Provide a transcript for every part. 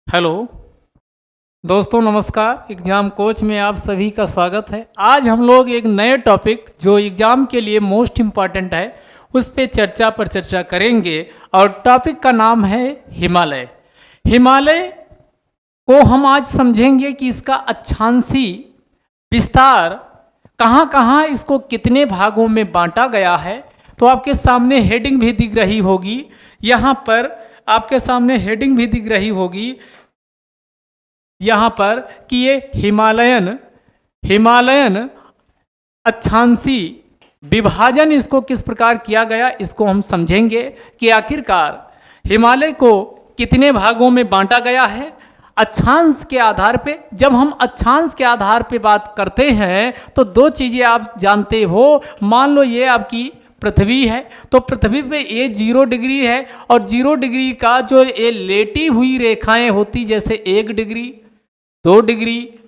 Hello दोस्तों, नमस्कार। Exam coach में आप सभी का स्वागत है। आज हम लोग एक नए टॉपिक जो एग्ज़ाम के लिए मोस्ट इम्पॉर्टेंट है उस पे चर्चा करेंगे और टॉपिक का नाम है हिमालय। हिमालय को हम आज समझेंगे कि इसका अक्षांशी विस्तार कहाँ कहाँ, इसको कितने भागों में बांटा गया है। तो आपके सामने हेडिंग भी दिख रही होगी, यहाँ पर आपके सामने हेडिंग भी दिख रही होगी यहाँ पर कि ये हिमालयन अक्षांशी विभाजन इसको किस प्रकार किया गया, इसको हम समझेंगे कि आखिरकार हिमालय को कितने भागों में बांटा गया है अक्षांश के आधार पे। जब हम अक्षांश के आधार पे बात करते हैं तो दो चीज़ें आप जानते हो। मान लो ये आपकी पृथ्वी है, तो पृथ्वी पे ये 0 डिग्री है और 0 डिग्री का जो ये लेटी हुई रेखाएं होती, जैसे 1 डिग्री 2 डिग्री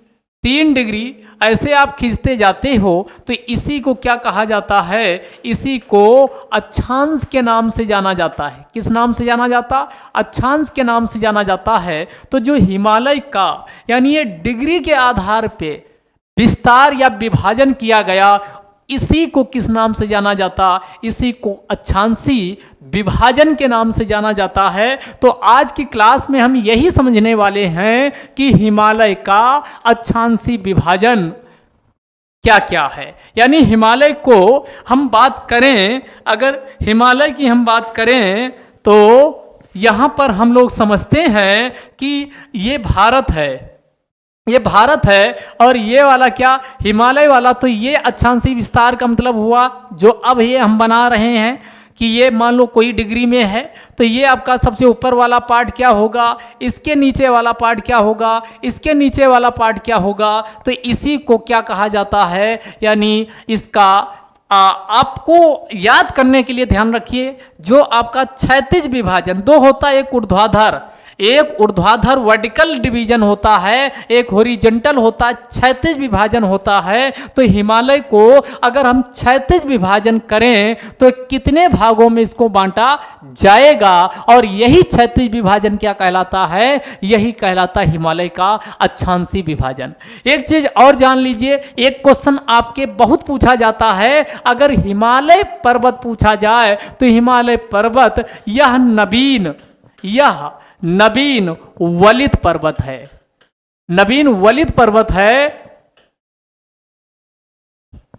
3 डिग्री, ऐसे आप खींचते जाते हो तो इसी को क्या कहा जाता है, इसी को अक्षांश के नाम से जाना जाता है। किस नाम से जाना जाता? अक्षांश के नाम से जाना जाता है। तो जो हिमालय का यानी ये डिग्री के आधार पे विस्तार या विभाजन किया गया, इसी को किस नाम से जाना जाता? इसी को अक्षांशी विभाजन के नाम से जाना जाता है। तो आज की क्लास में हम यही समझने वाले हैं कि हिमालय का अक्षांशी विभाजन क्या क्या है। यानी हिमालय को हम बात करें, अगर हिमालय की हम बात करें तो यहाँ पर हम लोग समझते हैं कि ये भारत है, ये भारत है। और ये वाला क्या, हिमालय वाला, तो ये अक्षांशी विस्तार का मतलब हुआ जो अब ये हम बना रहे हैं कि ये मान लो कोई डिग्री में है, तो ये आपका सबसे ऊपर वाला पार्ट क्या होगा, इसके नीचे वाला पार्ट क्या होगा, इसके नीचे वाला पार्ट क्या होगा। तो इसी को क्या कहा जाता है, यानी इसका आपको याद करने के लिए ध्यान रखिए, जो आपका क्षैतिज विभाजन दो होता है, एक ऊर्ध्वाधर वर्टिकल डिवीजन होता है, एक हॉरिजॉन्टल होता है, क्षैतिज विभाजन होता है। तो हिमालय को अगर हम क्षैतिज विभाजन करें तो कितने भागों में इसको बांटा जाएगा, और यही क्षैतिज विभाजन क्या कहलाता है, यही कहलाता है हिमालय का अक्षांशी विभाजन। एक चीज और जान लीजिए, एक क्वेश्चन आपके बहुत पूछा जाता है, अगर हिमालय पर्वत पूछा जाए तो हिमालय पर्वत यह नवीन वलित पर्वत है, नवीन वलित पर्वत है।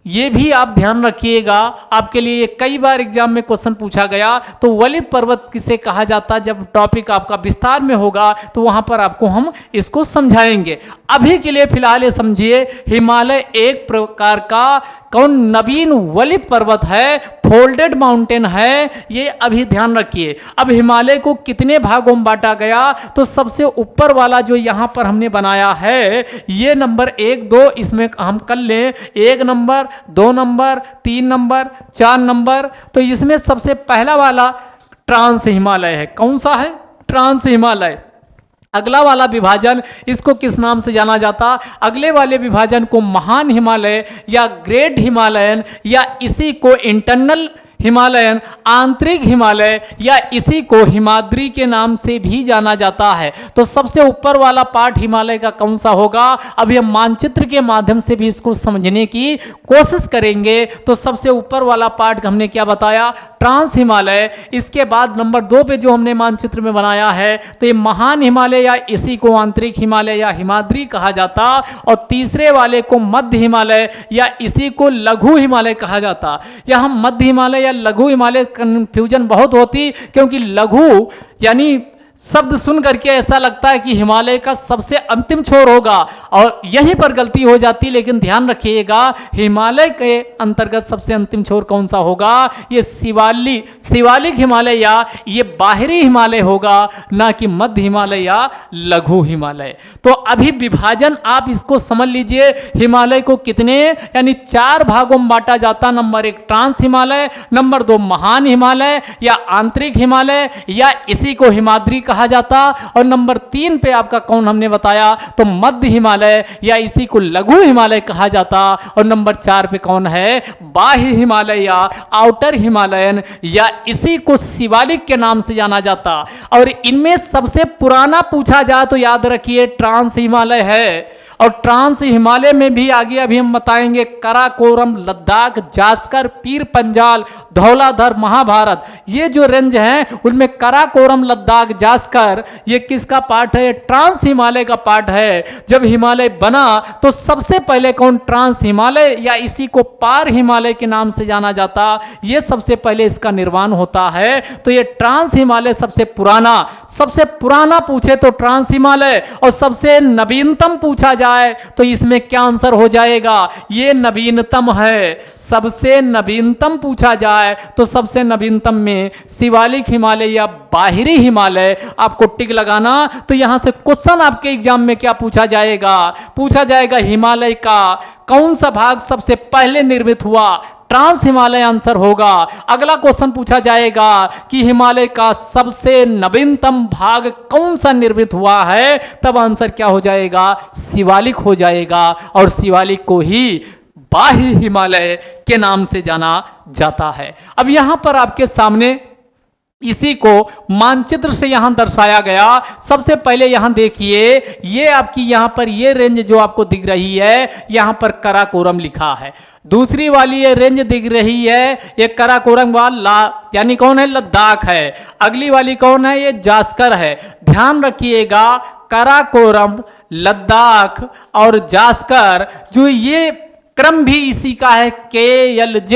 ये भी आप ध्यान रखिएगा, आपके लिए कई बार एग्जाम में क्वेश्चन पूछा गया। तो वलित पर्वत किसे कहा जाता है, जब टॉपिक आपका विस्तार में होगा तो वहां पर आपको हम इसको समझाएंगे। अभी के लिए फिलहाल ये समझिए, हिमालय एक प्रकार का नवीन वलित पर्वत है, फोल्डेड माउंटेन है, ये अभी ध्यान रखिए। अब हिमालय को कितने भागों में बांटा गया, तो सबसे ऊपर वाला जो यहाँ पर हमने बनाया है, ये नंबर 1 2 इसमें हम कर लें, 1 नंबर 2 नंबर 3 नंबर 4 नंबर। तो इसमें सबसे पहला वाला ट्रांस हिमालय है। कौन सा है? ट्रांस हिमालय। अगला वाला विभाजन इसको किस नाम से जाना जाता? अगले वाले विभाजन को महान हिमालय या ग्रेट हिमालयन, या इसी को इंटरनल हिमालयन, आंतरिक हिमालय, या इसी को हिमाद्री के नाम से भी जाना जाता है। तो सबसे ऊपर वाला पार्ट हिमालय का कौन सा होगा? अभी हम मानचित्र के माध्यम से भी इसको समझने की कोशिश करेंगे। तो सबसे ऊपर वाला पार्ट हमने क्या बताया? ट्रांस हिमालय। इसके बाद नंबर 2 पे जो हमने मानचित्र में बनाया है, तो ये महान हिमालय या इसी को आंतरिक हिमालय या हिमाद्री कहा जाता, और तीसरे वाले को मध्य हिमालय या इसी को लघु हिमालय कहा जाता। यहाँ मध्य हिमालय या लघु हिमालय कंफ्यूजन बहुत होती, क्योंकि लघु यानी शब्द सुन करके ऐसा लगता है कि हिमालय का सबसे अंतिम छोर होगा, और यहीं पर गलती हो जाती। लेकिन ध्यान रखिएगा, हिमालय के अंतर्गत सबसे अंतिम छोर कौन सा होगा? ये शिवालिक हिमालय या ये बाहरी हिमालय होगा, ना कि मध्य हिमालय या लघु हिमालय। तो अभी विभाजन आप इसको समझ लीजिए, हिमालय को कितने यानी 4 भागों में बांटा जाता। नंबर 1 ट्रांस हिमालय, नंबर 2 महान हिमालय या आंतरिक हिमालय, या इसी को हिमाद्री कहा जाता। और नंबर 3 पे आपका कौन हमने बताया तो मध्य हिमालय या इसी को लघु हिमालय कहा जाता। और नंबर 4 पे कौन है बाह्य हिमालय या आउटर हिमालयन या इसी को शिवालिक के नाम से जाना जाता। और इनमें सबसे पुराना पूछा जाए तो याद रखिए ट्रांस हिमालय है। और ट्रांस हिमालय में भी आगे अभी हम बताएंगे काराकोरम, लद्दाख, जास्कर, पीर पंजाल, धौलाधर, महाभारत, ये जो रेंज हैं उनमें काराकोरम, लद्दाख, जास्कर ये किसका पार्ट है ट्रांस हिमालय का पार्ट है। जब हिमालय बना तो सबसे पहले कौन ट्रांस हिमालय या इसी को पार हिमालय के नाम से जाना जाता, ये सबसे पहले इसका निर्माण होता है। तो ये ट्रांस हिमालय सबसे पुराना पूछे तो ट्रांस हिमालय, और सबसे नवीनतम पूछा जाए तो इसमें क्या आंसर हो जाएगा ये नवीनतम है। सबसे नवीनतम पूछा जाए तो सबसे नवीनतम में शिवालिक हिमालय या बाहरी हिमालय आपको टिक लगाना। तो यहां से क्वेश्चन आपके एग्जाम में क्या पूछा जाएगा हिमालय का कौन सा भाग सबसे पहले निर्मित हुआ, ट्रांस हिमालय आंसर होगा। अगला क्वेश्चन पूछा जाएगा कि हिमालय का सबसे नवीनतम भाग कौन सा निर्मित हुआ है, तब आंसर क्या हो जाएगा शिवालिक हो जाएगा। और शिवालिक को ही बाह्य हिमालय के नाम से जाना जाता है। अब यहां पर आपके सामने इसी को मानचित्र से यहां दर्शाया गया। सबसे पहले यहां देखिए ये आपकी यहां पर ये रेंज जो आपको दिख रही है यहां पर काराकोरम लिखा है। दूसरी वाली ये रेंज दिख रही है ये काराकोरम वाला यानी कौन है लद्दाख है। अगली वाली कौन है ये जास्कर है। ध्यान रखिएगा काराकोरम, लद्दाख और जास्कर जो ये क्रम भी इसी का है KLJ,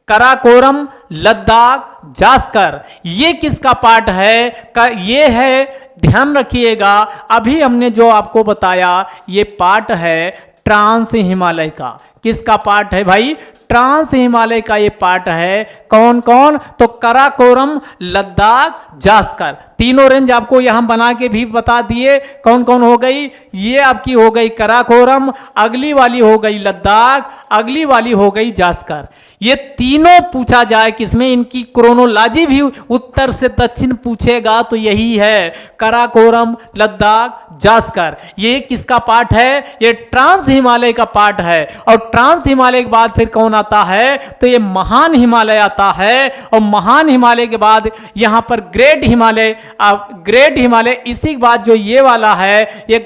काराकोरम, लद्दाख, जास्कर, ये किसका पार्ट है ये है। ध्यान रखिएगा अभी हमने जो आपको बताया ये पार्ट है ट्रांस हिमालय का। किसका पार्ट है भाई ट्रांस हिमालय का ये पार्ट है। कौन कौन तो काराकोरम, लद्दाख, जास्कर, तीनों रेंज आपको यहां बना के भी बता दिए कौन कौन हो गई। ये आपकी हो गई काराकोरम, अगली वाली हो गई लद्दाख, अगली वाली हो गई जास्कर। ये तीनों पूछा जाए किसमें इनकी क्रोनोलॉजी भी उत्तर से दक्षिण पूछेगा तो यही है काराकोरम, लद्दाख, जास्कर। ये किसका पार्ट है ये ट्रांस हिमालय का पार्ट है। और ट्रांस हिमालय के बाद फिर कौन आता है तो ये महान हिमालय आता है। और महान हिमालय के बाद यहां पर ग्रेट हिमालय इसी के बाद जो ये वाला है ये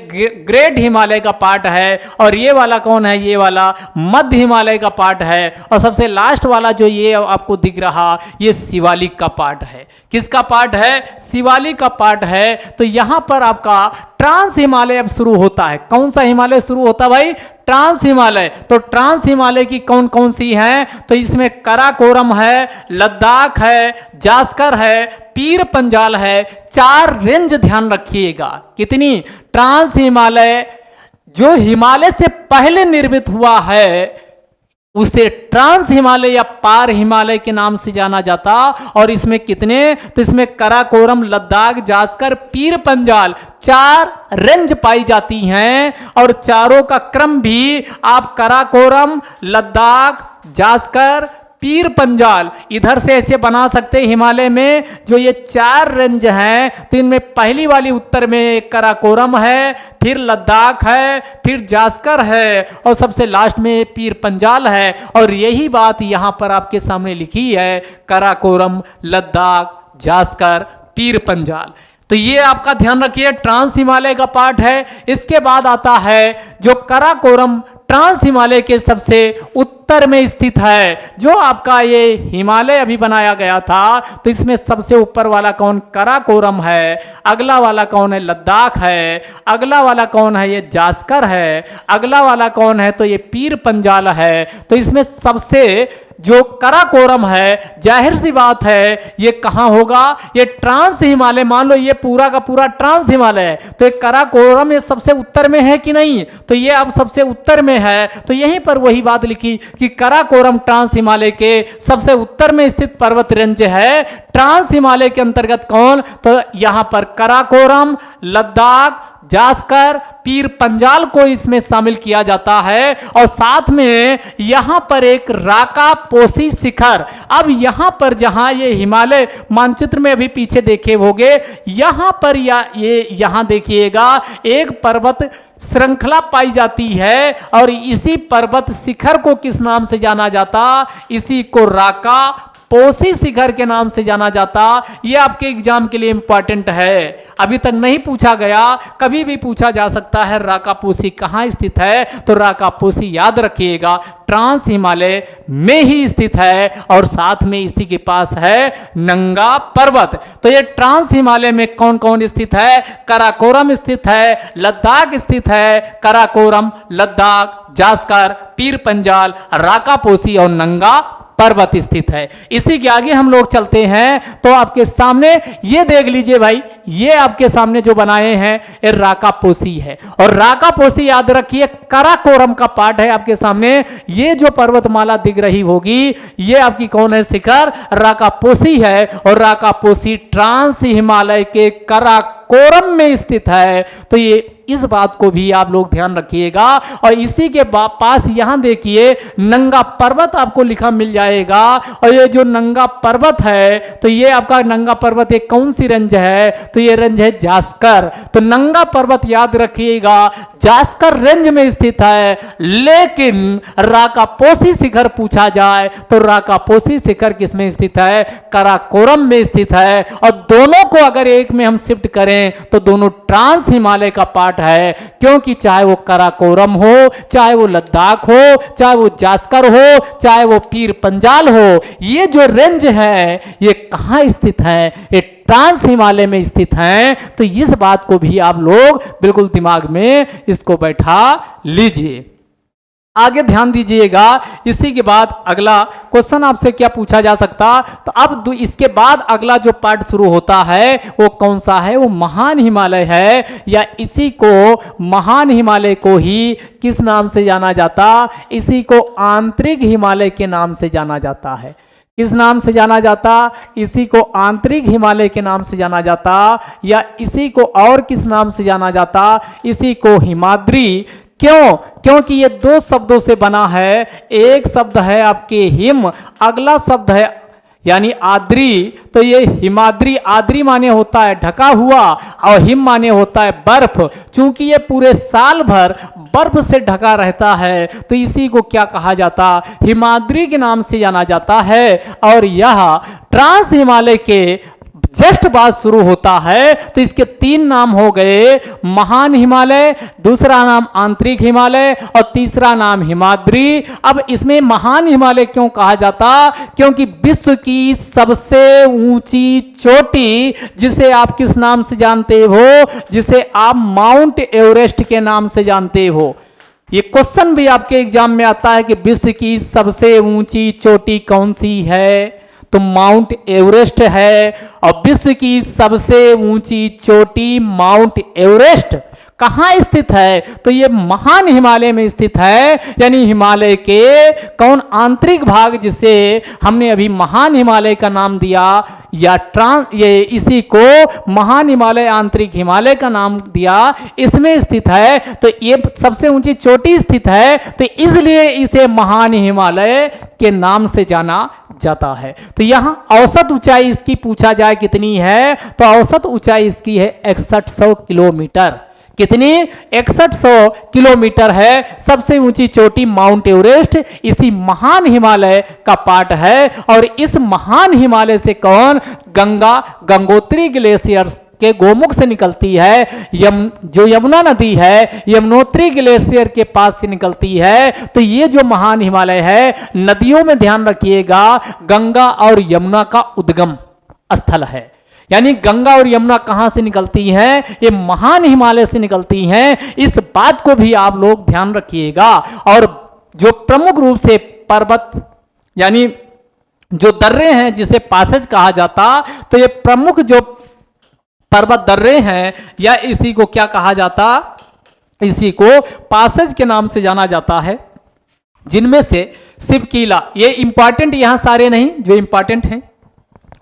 ग्रेट हिमालय का पार्ट है। और ये वाला कौन है ये वाला मध्य हिमालय का पार्ट है। और सबसे लास्ट वाला जो ये आपको दिख रहा ये शिवालिक का पार्ट है। किसका पार्ट है शिवालिक का पार्ट है। तो यहां पर आपका ट्रांस हिमालय अब शुरू होता है। कौन सा हिमालय शुरू होता है भाई ट्रांस हिमालय। तो ट्रांस हिमालय की कौन कौन सी हैं तो इसमें काराकोरम है, लद्दाख है, जास्कर है, पीर पंजाल है। 4 रेंज ध्यान रखिएगा कितनी ट्रांस हिमालय जो हिमालय से पहले निर्मित हुआ है उसे ट्रांस हिमालय या पार हिमालय के नाम से जाना जाता। और इसमें कितने तो इसमें काराकोरम, लद्दाख, जास्कर, पीर पंजाल 4 रेंज पाई जाती हैं। और चारों का क्रम भी आप काराकोरम, लद्दाख, जास्कर, पीर पंजाल इधर से ऐसे बना सकते हैं। हिमालय में जो ये 4 रेंज हैं तो इनमें पहली वाली उत्तर में काराकोरम है, फिर लद्दाख है, फिर जास्कर है और सबसे लास्ट में पीर पंजाल है। और यही बात यहां पर आपके सामने लिखी है काराकोरम, लद्दाख, जास्कर, पीर पंजाल। तो ये आपका ध्यान रखिए ट्रांस हिमालय का पार्ट है। इसके बाद आता है जो काराकोरम ट्रांस हिमालय के सबसे उत्तर में स्थित है। जो आपका ये हिमालय अभी बनाया गया था तो इसमें सबसे ऊपर वाला कौन काराकोरम है, अगला वाला कौन है लद्दाख है, अगला वाला कौन है ये जास्कर है, अगला वाला कौन है तो ये पीर पंजाल है। तो इसमें सबसे जो काराकोरम है जाहिर सी बात है ये कहां होगा ये ट्रांस हिमालय। मान लो ये पूरा का पूरा ट्रांस हिमालय है तो ये काराकोरम ये सबसे उत्तर में है कि नहीं तो ये अब सबसे उत्तर में है। तो यहीं पर वही बात लिखी कि काराकोरम ट्रांस हिमालय के सबसे उत्तर में स्थित पर्वत रेंज है। ट्रांस हिमालय के अंतर्गत कौन तो यहां पर काराकोरम, लद्दाख, जास्कर, पीर पंजाल को इसमें शामिल किया जाता है और साथ में यहां पर एक राका पोसी शिखर। अब यहां पर जहां ये हिमालय मानचित्र में अभी पीछे देखे होंगे, यहां पर ये यहां देखिएगा एक पर्वत श्रृंखला पाई जाती है और इसी पर्वत शिखर को किस नाम से जाना जाता? इसी को राका पोसी शिखर के नाम से जाना जाता। यह आपके एग्जाम के लिए इंपॉर्टेंट है, अभी तक नहीं पूछा गया, कभी भी पूछा जा सकता है। राका पोसी कहाँ स्थित है? तो राका पोसी याद रखिएगा ट्रांस हिमालय में ही स्थित है और साथ में इसी के पास है नंगा पर्वत। तो ये ट्रांस हिमालय में कौन कौन स्थित है? काराकोरम स्थित है, लद्दाख स्थित है, काराकोरम, लद्दाख, जास्कर, पीर पंजाल, राका पोसी और नंगा पर्वत स्थित है। इसी के आगे हम लोग चलते हैं तो आपके सामने ये देख लीजिए भाई, ये आपके सामने जो बनाए हैं ये राका पोसी है और राका पोसी याद रखिए काराकोरम का पार्ट है आपके सामने। ये जो पर्वतमाला दिख रही होगी ये आपकी कौन है? शिखर राका पोसी है और राका पोसी ट्रांस हिमालय के काराकोरम में स्थित है। तो ये इस बात को भी आप लोग ध्यान रखिएगा और इसी के पास यहां देखिए नंगा पर्वत आपको लिखा मिल जाएगा और ये जो नंगा पर्वत है तो ये आपका नंगा पर्वत एक कौन सी रेंज है? तो ये रेंज है जास्कर। तो नंगा पर्वत याद रखिएगा जास्कर रेंज में स्थित है, लेकिन राका पोसी शिखर पूछा जाए तो राका पोसी शिखर किसमें स्थित है? काराकोरम में स्थित है और दोनों को अगर एक में हम शिफ्ट करें तो दोनों ट्रांस हिमालय का पार्ट है, क्योंकि चाहे वो काराकोरम हो, चाहे वो लद्दाख हो, चाहे वो जास्कर हो, चाहे वो पीर पंजाल हो, ये जो रेंज है ये कहां स्थित है? ये ट्रांस हिमालय में स्थित हैं। तो इस बात को भी आप लोग बिल्कुल दिमाग में इसको बैठा लीजिए। आगे ध्यान दीजिएगा, इसी के बाद अगला क्वेश्चन आपसे क्या पूछा जा सकता? तो अब इसके बाद अगला जो पार्ट शुरू होता है वो कौन सा है? वो महान हिमालय है या इसी को महान हिमालय को ही किस नाम से जाना जाता? इसी को आंतरिक हिमालय के नाम से जाना जाता है। किस नाम से जाना जाता? इसी को आंतरिक हिमालय के नाम से जाना जाता या इसी को और किस नाम से जाना जाता? इसी को हिमाद्री। क्यों? क्योंकि ये दो शब्दों से बना है, एक शब्द है आपके हिम, अगला शब्द है यानी आद्री। तो ये हिमाद्री, आद्री माने होता है ढका हुआ और हिम माने होता है बर्फ। चूंकि ये पूरे साल भर बर्फ से ढका रहता है तो इसी को क्या कहा जाता? हिमाद्री के नाम से जाना जाता है और यह ट्रांस हिमालय के जस्ट बाद शुरू होता है। तो इसके तीन नाम हो गए, महान हिमालय, दूसरा नाम आंतरिक हिमालय और तीसरा नाम हिमाद्री। अब इसमें महान हिमालय क्यों कहा जाता? क्योंकि विश्व की सबसे ऊंची चोटी जिसे आप किस नाम से जानते हो? जिसे आप माउंट एवरेस्ट के नाम से जानते हो। ये क्वेश्चन भी आपके एग्जाम में आता है कि विश्व की सबसे ऊंची चोटी कौन सी है? तो माउंट एवरेस्ट है और विश्व की सबसे ऊंची चोटी माउंट एवरेस्ट कहां स्थित है? तो ये महान हिमालय में स्थित है, यानी हिमालय के कौन आंतरिक भाग जिसे हमने अभी महान हिमालय का नाम दिया या ये इसी को महान हिमालय, आंतरिक हिमालय का नाम दिया, इसमें स्थित है। तो ये सबसे ऊंची चोटी स्थित है तो इसलिए इसे महान हिमालय के नाम से जाना जाता है। तो यहां औसत ऊंचाई इसकी पूछा जाए कितनी है? तो औसत ऊंचाई इसकी है 6100 किलोमीटर। कितनी? 6100 किलोमीटर है। सबसे ऊंची चोटी माउंट एवरेस्ट इसी महान हिमालय का पार्ट है और इस महान हिमालय से कौन? गंगा, गंगोत्री ग्लेशियर्स के गोमुख से निकलती है। जो यमुना नदी है यमुनोत्री ग्लेशियर के पास से निकलती है। तो ये जो महान हिमालय है, नदियों में ध्यान रखिएगा, गंगा और यमुना का उद्गम स्थल है। यानी गंगा और यमुना कहां से निकलती हैं? ये महान हिमालय से निकलती हैं। इस बात को भी आप लोग ध्यान रखिएगा। और जो प्रमुख रूप से पर्वत यानी जो दर्रे हैं जिसे पासेज कहा जाता, तो ये प्रमुख जो पर्वत दर्रे हैं या इसी को क्या कहा जाता? इसी को पासेज के नाम से जाना जाता है, जिनमें से शिवकीला, ये इंपॉर्टेंट, यहां सारे नहीं, जो इंपॉर्टेंट हैं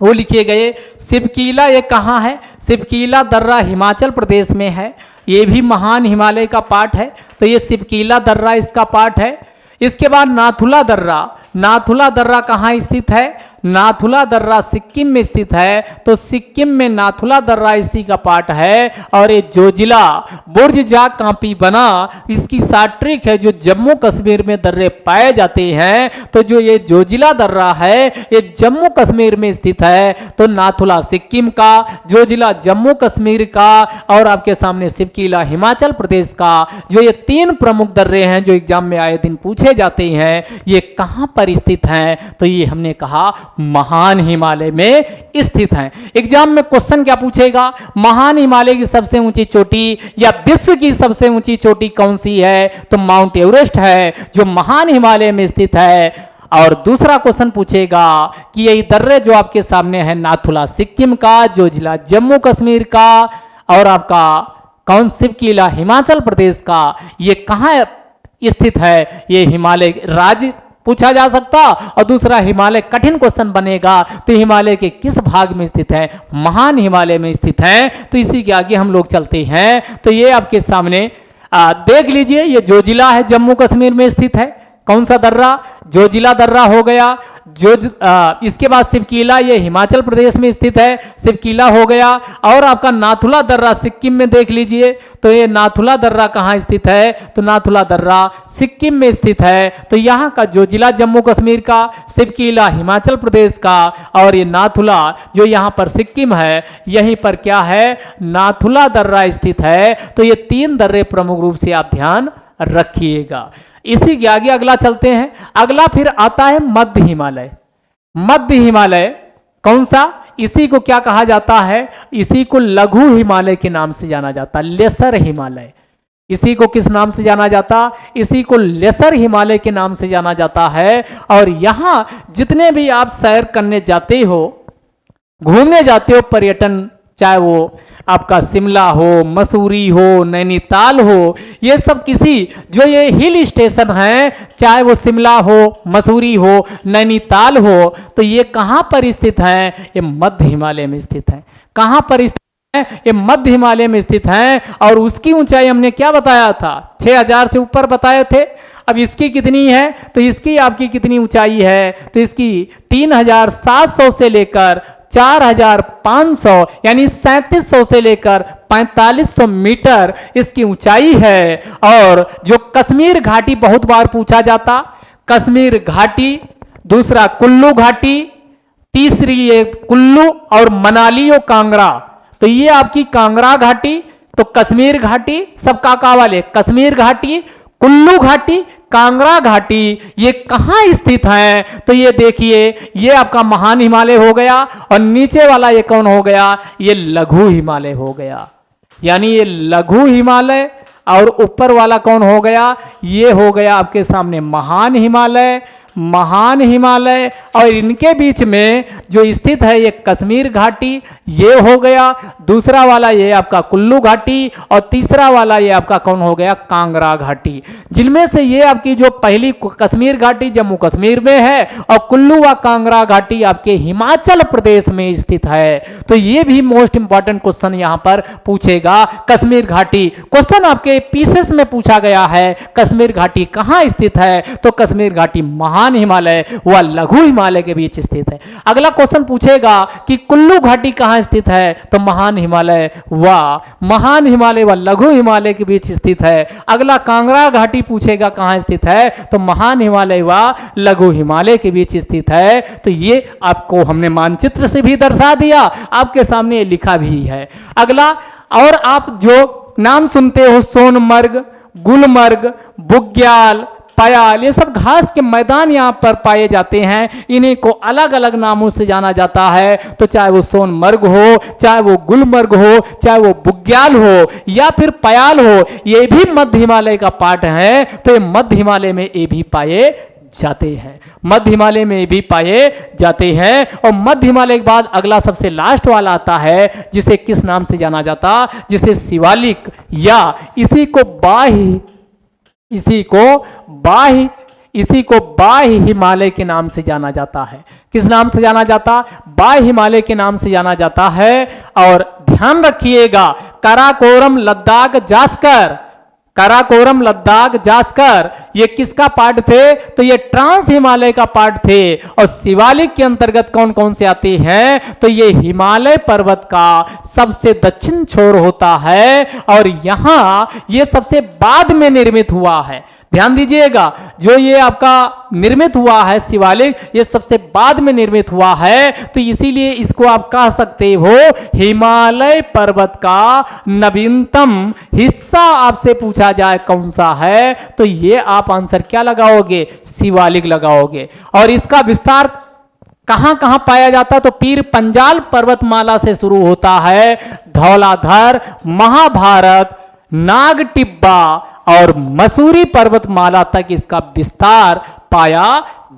वो लिखे गए। शिवकीला ये कहाँ है? शिवकीला दर्रा हिमाचल प्रदेश में है। ये भी महान हिमालय का पार्ट है। तो ये सिपकीला दर्रा इसका पार्ट है। इसके बाद नाथुला दर्रा। नाथुला दर्रा कहाँ स्थित है? नाथुला दर्रा सिक्किम में स्थित है। तो सिक्किम में नाथुला दर्रा इसी का पार्ट है। और ये जोजिला बुर्ज जा कांपी बना, इसकी शार्ट ट्रिक है। जो जम्मू कश्मीर में दर्रे पाए जाते हैं, तो जो ये जोजिला दर्रा है ये जम्मू कश्मीर में स्थित है। तो नाथुला सिक्किम का, जोजिला जम्मू कश्मीर का, और आपके सामने सिपकीला हिमाचल प्रदेश का। जो ये तीन प्रमुख दर्रे हैं जो एग्जाम में आए दिन पूछे जाते हैं, ये कहाँ पर स्थित हैं? तो ये हमने कहा महान हिमालय में स्थित हैं। एग्जाम में क्वेश्चन क्या पूछेगा? महान हिमालय की सबसे ऊंची चोटी या विश्व की सबसे ऊंची चोटी कौन सी है? तो माउंट एवरेस्ट है, जो महान हिमालय में स्थित है। और दूसरा क्वेश्चन पूछेगा कि यही दर्रे जो आपके सामने है, नाथुला सिक्किम का, जोजिला जम्मू कश्मीर का, और आपका कौन सिपकीला हिमाचल प्रदेश का, ये कहाँ स्थित है? ये हिमालय राज्य पूछा जा सकता। और दूसरा हिमालय कठिन क्वेश्चन बनेगा, तो हिमालय के किस भाग में स्थित है? महान हिमालय में स्थित है। तो इसी के आगे हम लोग चलते हैं। तो ये आपके सामने देख लीजिए, ये जोजिला है, जम्मू कश्मीर में स्थित है। कौन सा दर्रा? जोजिला दर्रा हो गया। इसके बाद सिपकीला, ये हिमाचल प्रदेश में स्थित है, सिपकीला हो गया। और आपका नाथुला दर्रा सिक्किम में देख लीजिए, तो ये नाथुला दर्रा कहाँ स्थित है? तो नाथुला दर्रा सिक्किम में स्थित है। तो यहाँ का जोजिला जम्मू कश्मीर का, सिपकीला हिमाचल प्रदेश का, और ये नाथुला जो यहाँ पर सिक्किम है, यहीं पर क्या है? नाथुला दर्रा स्थित है। तो ये तीन दर्रे प्रमुख रूप से आप ध्यान रखिएगा। इसी के आगे अगला चलते हैं। अगला फिर आता है मध्य हिमालय। मध्य हिमालय कौन सा? इसी को क्या कहा जाता है? इसी को लघु हिमालय के नाम से जाना जाता, लेसर हिमालय। इसी को किस नाम से जाना जाता? इसी को लेसर हिमालय के नाम से जाना जाता है। और यहां जितने भी आप सैर करने जाते हो, घूमने जाते हो, पर्यटन, चाहे वो आपका शिमला हो, मसूरी हो, नैनीताल हो, ये सब किसी जो ये हिल स्टेशन हैं, चाहे वो शिमला हो, मसूरी हो, नैनीताल हो, तो ये कहाँ पर स्थित हैं? ये मध्य हिमालय में स्थित हैं। कहाँ पर स्थित हैं? ये मध्य हिमालय में स्थित हैं। और उसकी ऊंचाई हमने क्या बताया था? 6000 से ऊपर बताए थे। अब इसकी कितनी है? तो इसकी आपकी कितनी ऊंचाई है? तो इसकी 3700 से लेकर 4500 यानी 3700 से लेकर 4500 मीटर इसकी ऊंचाई है। और जो कश्मीर घाटी बहुत बार पूछा जाता, कश्मीर घाटी, दूसरा कुल्लू घाटी, तीसरी ये कुल्लू और मनाली और कांगड़ा। तो ये आपकी कांगड़ा घाटी, तो कश्मीर घाटी, सब काका वाले, कश्मीर घाटी, कुल्लू घाटी, कांगड़ा घाटी, ये कहाँ स्थित हैं? तो ये देखिए, ये आपका महान हिमालय हो गया। और नीचे वाला ये कौन हो गया? ये लघु हिमालय हो गया। यानी ये लघु हिमालय, और ऊपर वाला कौन हो गया? ये हो गया आपके सामने महान हिमालय। महान हिमालय और इनके बीच में जो स्थित है ये कश्मीर घाटी, ये हो गया। दूसरा वाला ये आपका कुल्लू घाटी, और तीसरा वाला ये आपका कौन हो गया? कांगड़ा घाटी। जिनमें से ये आपकी जो पहली कश्मीर घाटी जम्मू कश्मीर में है, और कुल्लू व कांगड़ा घाटी आपके हिमाचल प्रदेश में स्थित है। तो ये भी मोस्ट इंपॉर्टेंट क्वेश्चन यहाँ पर पूछेगा। कश्मीर घाटी क्वेश्चन आपके पीसेस में पूछा गया है, कश्मीर घाटी कहाँ स्थित है? तो कश्मीर घाटी महान हिमालय व लघु हिमालय के बीच स्थित है। अगला क्वेश्चन पूछेगा कि कुल्लू घाटी कहां स्थित है? तो महान हिमालय व लघु हिमालय के बीच स्थित है। अगला कांगड़ा घाटी पूछेगा कहां स्थित है? तो महान हिमालय व लघु हिमालय के बीच स्थित है। तो ये आपको हमने मानचित्र से भी दर्शा दिया, आपके सामने लिखा भी है। अगला, और आप जो नाम सुनते हो, सोनमर्ग, गुलमर्ग, बुग्याल, पयाल, ये सब घास के मैदान यहाँ पर पाए जाते हैं। इन्हीं को अलग अलग नामों से जाना जाता है। तो चाहे वो सोनमर्ग हो, चाहे वो गुलमर्ग हो, चाहे वो बुग्याल हो, या फिर पयाल हो, ये भी मध्य हिमालय का पार्ट है। तो ये मध्य हिमालय में ये भी पाए जाते हैं, मध्य हिमालय में भी पाए जाते हैं। और मध्य हिमालय के बाद अगला सबसे लास्ट वाला आता है, जिसे किस नाम से जाना जाता? जिसे शिवालिक, या इसी को बाह्य हिमालय के नाम से जाना जाता है। किस नाम से जाना जाता? बाह्य हिमालय के नाम से जाना जाता है। और ध्यान रखिएगा, काराकोरम लद्दाख जास्कर, काराकोरम लद्दाख जास्कर, ये किसका पार्ट थे? तो ये ट्रांस हिमालय का पार्ट थे। और शिवालिक के अंतर्गत कौन कौन से आते हैं? तो ये हिमालय पर्वत का सबसे दक्षिण छोर होता है और यहां ये सबसे बाद में निर्मित हुआ है। ध्यान दीजिएगा, जो ये आपका निर्मित हुआ है शिवालिक, ये सबसे बाद में निर्मित हुआ है, तो इसीलिए इसको आप कह सकते हो हिमालय पर्वत का नवीनतम हिस्सा। आपसे पूछा जाए कौन सा है, तो ये आप आंसर क्या लगाओगे? शिवालिक लगाओगे। और इसका विस्तार कहां कहां पाया जाता? तो पीर पंजाल पर्वतमाला से शुरू होता है, धौलाधर, महाभारत, नाग टिब्बा और मसूरी पर्वतमाला तक इसका विस्तार पाया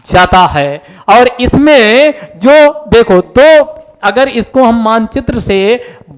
जाता है। और इसमें जो देखो दो, अगर इसको हम मानचित्र से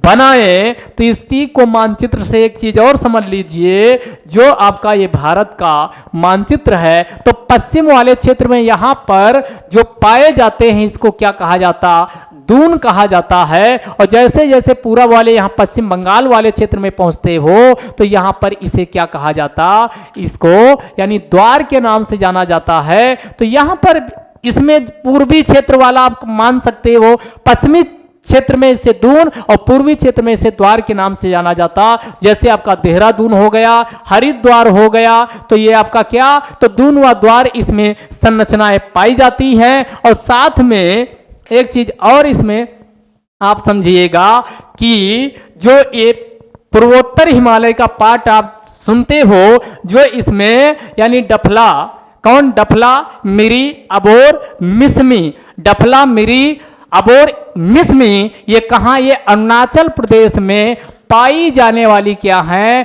बनाएं तो इसी को मानचित्र से एक चीज और समझ लीजिए, जो आपका ये भारत का मानचित्र है, तो पश्चिम वाले क्षेत्र में यहां पर जो पाए जाते हैं इसको क्या कहा जाता? दून कहा जाता है। और जैसे जैसे पूरब वाले यहां पश्चिम बंगाल वाले क्षेत्र में पहुंचते हो तो यहां पर इसे क्या कहा जाता? इसको यानी द्वार के नाम से जाना जाता है। तो यहां पर इसमें पूर्वी क्षेत्र वाला आप मान सकते हो, पश्चिमी क्षेत्र में इसे दून और पूर्वी क्षेत्र में इसे द्वार के नाम से जाना जाता। जैसे आपका देहरादून हो गया, हरिद्वार हो गया, तो ये आपका क्या? तो दून व द्वार इसमें संरचनाएं पाई जाती हैं। और साथ में एक चीज और इसमें आप समझिएगा कि जो ये पूर्वोत्तर हिमालय का पार्ट आप सुनते हो, जो इसमें यानी डफला, कौन? डफला, मिरी, अबोर, मिसमी। डफला, मिरी, अबोर, मिसमी, ये कहां? ये अरुणाचल प्रदेश में पाई जाने वाली क्या है?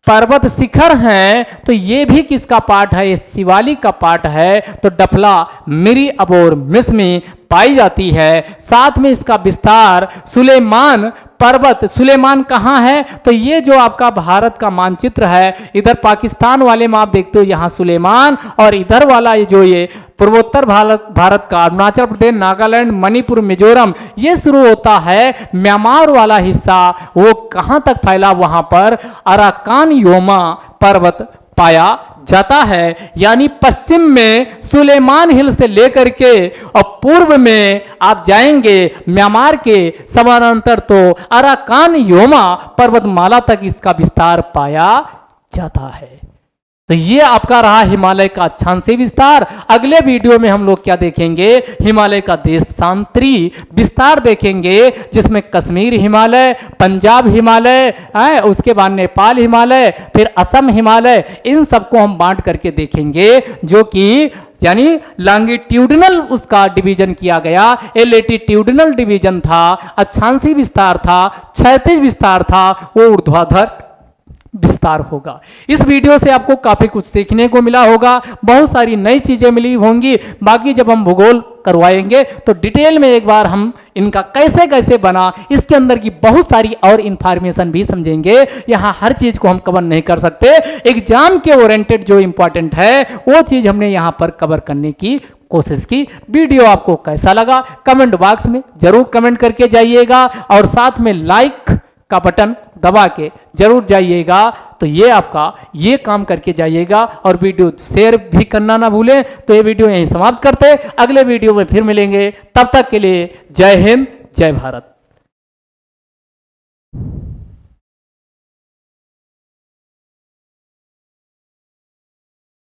पर्वत शिखर हैं। तो ये भी किसका पार्ट है? ये शिवालिक का पार्ट है। तो डफला, मिरी, अबोर, मिसमी पाई जाती है। साथ में इसका विस्तार सुलेमान पर्वत, सुलेमान कहाँ है? तो ये जो आपका भारत का मानचित्र है, इधर पाकिस्तान वाले में आप देखते हो यहाँ सुलेमान, और इधर वाला ये जो ये पूर्वोत्तर भारत का अरुणाचल प्रदेश, नागालैंड, मणिपुर, मिजोरम, ये शुरू होता है। म्यांमार वाला हिस्सा वो कहाँ तक फैला? वहां पर अराकान योमा पर्वत पाया जाता है। यानी पश्चिम में सुलेमान हिल से लेकर के और पूर्व में आप जाएंगे म्यांमार के समानांतर तो अराकान योमा पर्वतमाला तक इसका विस्तार पाया जाता है। तो ये आपका रहा हिमालय का अच्छांशी विस्तार। अगले वीडियो में हम लोग क्या देखेंगे? हिमालय का देशांतरी विस्तार देखेंगे, जिसमें कश्मीर हिमालय, पंजाब हिमालय, उसके बाद नेपाल हिमालय, फिर असम हिमालय, इन सबको हम बांट करके देखेंगे, जो कि यानी लॉन्गिट्यूडिनल उसका डिवीजन किया गया। ये लेटिट्यूडिनल डिवीजन था, अच्छांशी विस्तार था, क्षैतिज विस्तार था, वो ऊर्ध्वाधर विस्तार होगा। इस वीडियो से आपको काफी कुछ सीखने को मिला होगा, बहुत सारी नई चीजें मिली होंगी। बाकी जब हम भूगोल करवाएंगे तो डिटेल में एक बार हम इनका कैसे कैसे बना, इसके अंदर की बहुत सारी और इंफॉर्मेशन भी समझेंगे। यहाँ हर चीज को हम कवर नहीं कर सकते, एग्जाम के ओरिएंटेड जो इंपॉर्टेंट है वो चीज हमने यहाँ पर कवर करने की कोशिश की। वीडियो आपको कैसा लगा कमेंट बॉक्स में जरूर कमेंट करके जाइएगा, और साथ में लाइक का बटन दबा के जरूर जाइएगा। तो ये आपका ये काम करके जाइएगा, और वीडियो शेयर भी करना ना भूलें। तो ये वीडियो यहीं समाप्त करते, अगले वीडियो में फिर मिलेंगे। तब तक के लिए जय हिंद, जय भारत।